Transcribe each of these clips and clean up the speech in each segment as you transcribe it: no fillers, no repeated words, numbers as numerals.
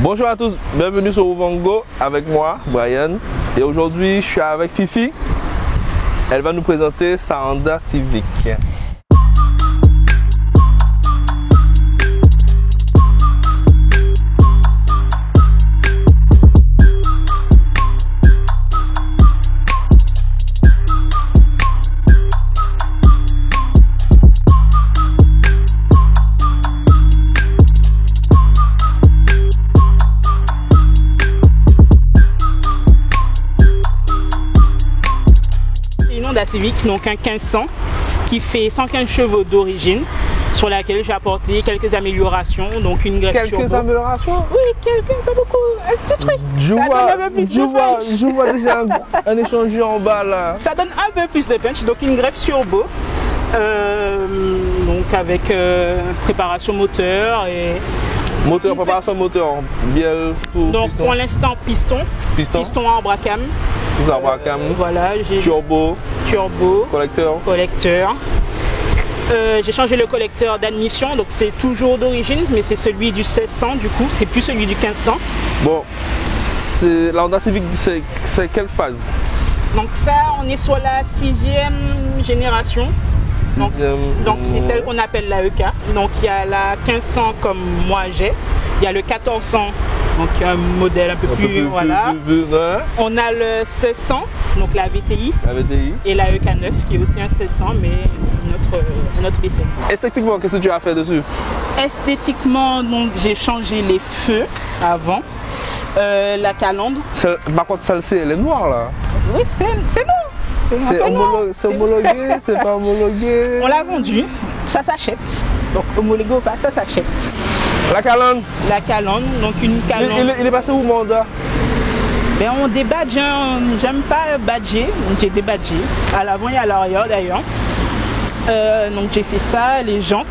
Bonjour à tous, bienvenue sur Ouvango avec moi, Brian. Et aujourd'hui, je suis avec Fifi. Elle va nous présenter sa Honda Civic. Honda Civic, donc un 1500 qui fait 115 chevaux d'origine, sur laquelle j'ai apporté quelques améliorations, donc une greffe turbo. Quelques améliorations? Oui, pas beaucoup, un petit truc. Je vois déjà un échangeur en bas là. Ça donne un peu plus de punch, donc une greffe turbo, donc avec préparation moteur et... Préparation moteur, bielle, tout. Donc piston. pour l'instant piston arbre à cam. Voilà, j'ai turbo, collecteur. J'ai changé le collecteur d'admission, donc c'est toujours d'origine, mais c'est celui du 1600 du coup, c'est plus celui du 1500. Bon, la Honda Civic, c'est quelle phase? Donc ça, on est sur la 6e génération. Donc c'est celle qu'on appelle la EK. Donc il y a la 1500 comme moi j'ai, il y a le 1400. Donc un modèle un peu plus voilà. On a le 1600, donc la VTI. Et la EK9 qui est aussi un 1600 mais notre V16. Esthétiquement, qu'est-ce que tu as fait dessus? Esthétiquement, donc j'ai changé les feux avant. La calandre. Par contre, celle-ci, elle est noire là. Oui, c'est noir. C'est homologué, c'est pas homologué. On l'a vendu, ça s'achète. Donc homologué ou pas, ça s'achète. La calandre. La calandre, donc une calandre. Il est passé où mon Honda? Ben on débadge, j'aime pas badger, donc j'ai débadgé. À l'avant et à l'arrière d'ailleurs. Donc j'ai fait ça, les jantes.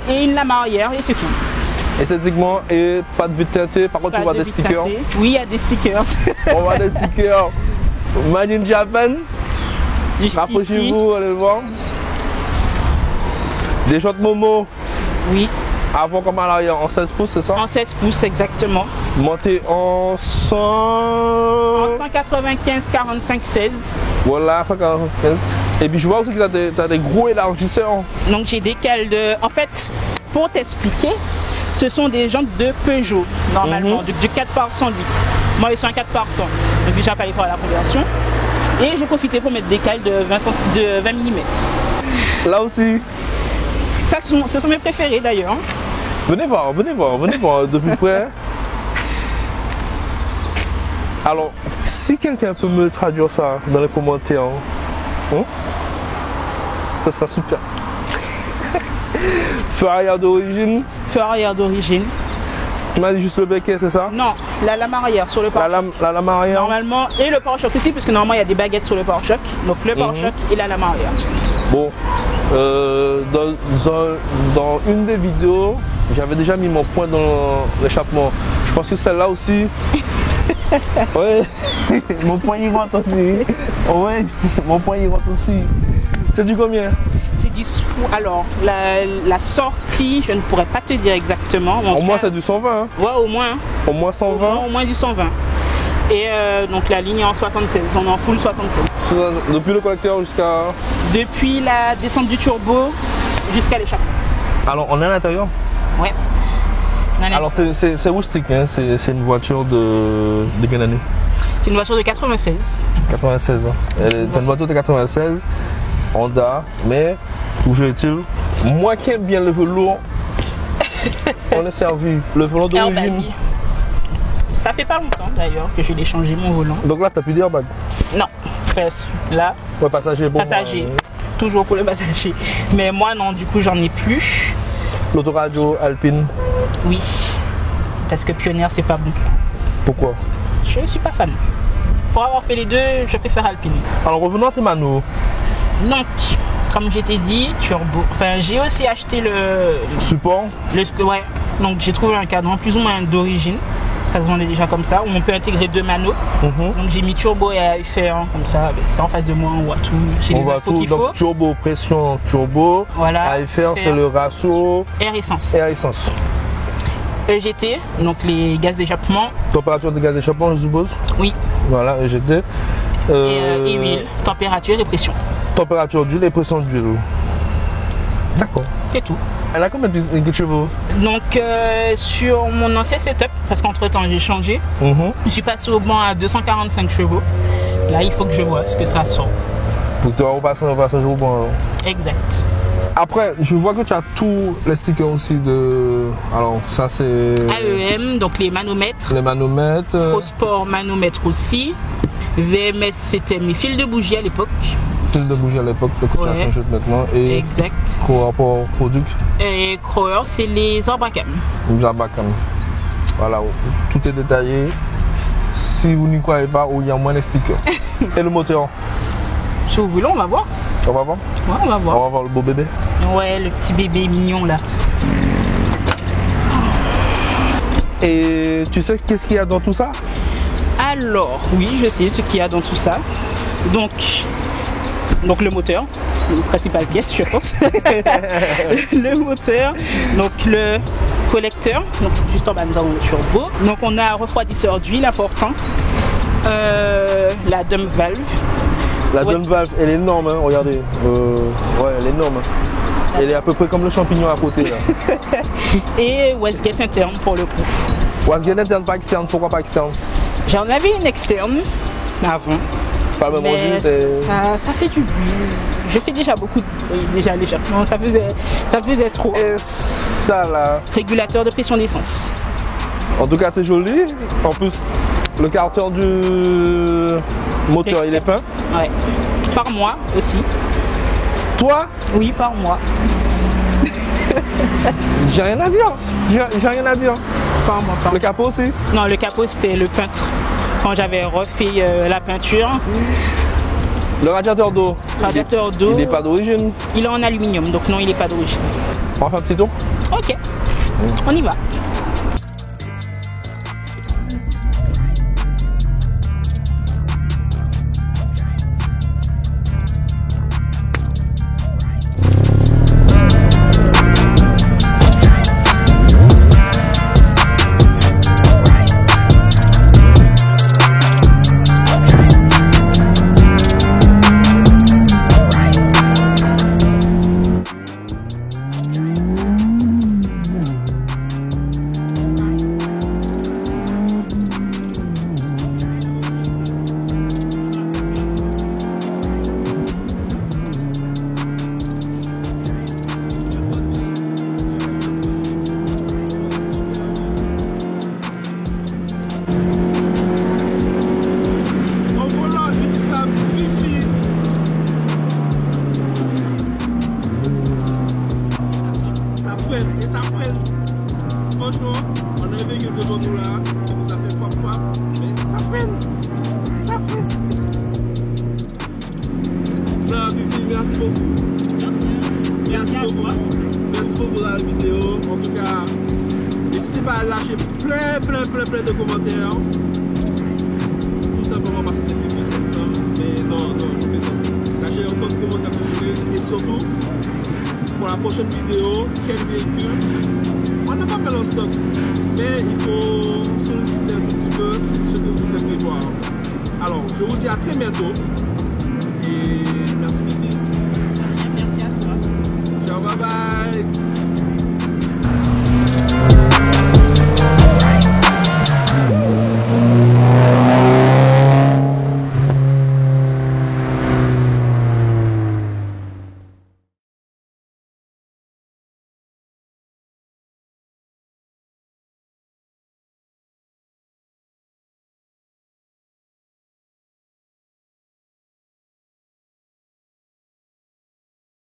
Et une lame arrière et c'est tout. Esthétiquement, et pas de vitre teintée, par contre tu vois des stickers. Oui, il y a des stickers. On voit des stickers. Made in Japan. Rapprochez-vous, allez le voir. Des jantes Momo. Oui. Avant comme à l'arrière, en 16 pouces, c'est ça? En 16 pouces, exactement. Monté en 195 45 16. Voilà, 195. Et puis je vois aussi que tu as des gros élargisseurs. Donc j'ai des cales de... En fait, pour t'expliquer, ce sont des jantes de Peugeot, normalement, du 4x108. Moi, ils sont un 4x100. Donc déjà, il fallait faire la conversion. Et j'ai profité pour mettre des cales de 20 mm. Là aussi. Ce sont mes préférés d'ailleurs. Venez voir de plus près. Alors, si quelqu'un peut me traduire ça dans les commentaires, ça sera super. Feu arrière d'origine. Feu arrière d'origine. Tu m'as dit juste le becquet, c'est ça? Non, la lame arrière sur le pare-choc. La lame arrière. Normalement, et le pare-choc aussi, parce que normalement il y a des baguettes sur le pare-choc. Donc le pare-choc et la lame arrière. Bon, dans une des vidéos, j'avais déjà mis mon poing dans l'échappement. Je pense que celle-là aussi. Ouais, mon poing y rentre aussi. Ouais, mon poing y rentre aussi. C'est du combien? C'est du... Alors, la sortie, je ne pourrais pas te dire exactement. Au moins c'est du 120. Hein. Ouais, au moins. Au moins 120. Au moins du 120. Et donc la ligne est en 76, on est en full 76. Depuis le collecteur jusqu'à... Depuis la descente du turbo jusqu'à l'échappement. Alors on est à l'intérieur? Ouais. Alors c'est rustique, hein? C'est une voiture de quelle année? C'est une voiture de 96. 96, hein. C'est une voiture de 96, Honda, mais toujours est-il, moi qui aime bien le velours, on est servi. Le volant d'origine. Ça fait pas longtemps d'ailleurs que je vais changer mon volant. Donc là, t'as plus d'airbag? Non, presque. Là, ouais, passager, bon. Passager, toujours pour le passager. Mais moi, non, du coup, j'en ai plus. L'autoradio Alpine? Oui. parce que Pioneer, c'est pas bon. Pourquoi? Je suis pas fan. Pour avoir fait les deux, je préfère Alpine. Alors revenons à tes manos. Donc, comme je t'ai dit, turbo. Enfin, j'ai aussi acheté le Support. Ouais. Donc j'ai trouvé un cadran plus ou moins d'origine. Ça se vendait déjà comme ça, où on peut intégrer 2 manos. Donc j'ai mis turbo et AFR comme ça. C'est en face de moi, on voit tout. J'ai les infos qu'il faut. Donc turbo, pression, turbo. Voilà. AFR, c'est le ratio. Air essence. Air essence. EGT, donc les gaz d'échappement. Température de gaz d'échappement, je suppose. Oui. Voilà, EGT. Et huile, température et pression. Température d'huile et pression d'huile. D'accord. C'est tout. Elle a combien de chevaux? Donc sur mon ancien setup, parce qu'entre temps j'ai changé, je suis passé au banc à 245 chevaux. Là il faut que je vois ce que ça sort. Pour te repasser au banc. Exact. Après, je vois que tu as tous les stickers aussi de... Alors, ça c'est... AEM, donc les manomètres. Les manomètres. ProSport manomètre aussi. VMS, c'était mes fils de bougie à l'époque. Fils de bougie à l'époque, que tu as changé maintenant. Et exact. Rapport product. Et Crower, c'est les Orbacam. Les Orbacam. Voilà, tout est détaillé. Si vous n'y croyez pas, il y a moins de stickers. Et le moteur? Si vous voulez, on va voir. On va voir? Ouais, on va voir. On va voir le beau bébé. Ouais, le petit bébé mignon là. Et tu sais qu'est-ce qu'il y a dans tout ça? Alors, oui, je sais ce qu'il y a dans tout ça. Donc le moteur, la principale pièce, je pense. Le moteur, donc le collecteur, donc juste en bas nous avons le turbo. Donc on a un refroidisseur d'huile important. La dump valve. La dump valve, elle est énorme, hein, regardez. Ouais, elle est énorme. Elle est à peu près comme le champignon à côté là. Et wastegate interne pour le coup. Wastegate interne, pas externe. Pourquoi pas externe? J'en avais une externe avant. Pas le même mais ça fait du bruit. Je fais déjà beaucoup de bruit, déjà l'échappement, ça faisait trop. Et ça là. Régulateur de pression d'essence. En tout cas c'est joli. En plus le carter du moteur il est peint. Ouais. Par mois aussi. Toi? Oui, par mois. J'ai rien à dire. J'ai rien à dire. Par mois, le capot aussi? Non, le capot c'était le peintre. Quand j'avais refait la peinture. Le radiateur d'eau? Radiateur d'eau. Il n'est pas d'origine? Il est en aluminium, donc non, il n'est pas d'origine. On va faire un petit tour? Ok, on y va. Et ça freine. Franchement, on a un véhicule devant nous là, et ça fait fort, mais ça freine. Ça freine. Non, Fifi, merci beaucoup. Merci beaucoup. Merci beaucoup pour la vidéo. En tout cas, n'hésitez pas à lâcher plein de commentaires. Tout simplement parce que c'est Fifi, c'est ça. Mais non, je plaisante. Lâchez encore de commentaires et surtout, pour la prochaine vidéo, quel véhicule? On n'a pas mal en stock, mais il faut solliciter un tout petit peu ce que vous aimez voir. Alors, je vous dis à très bientôt.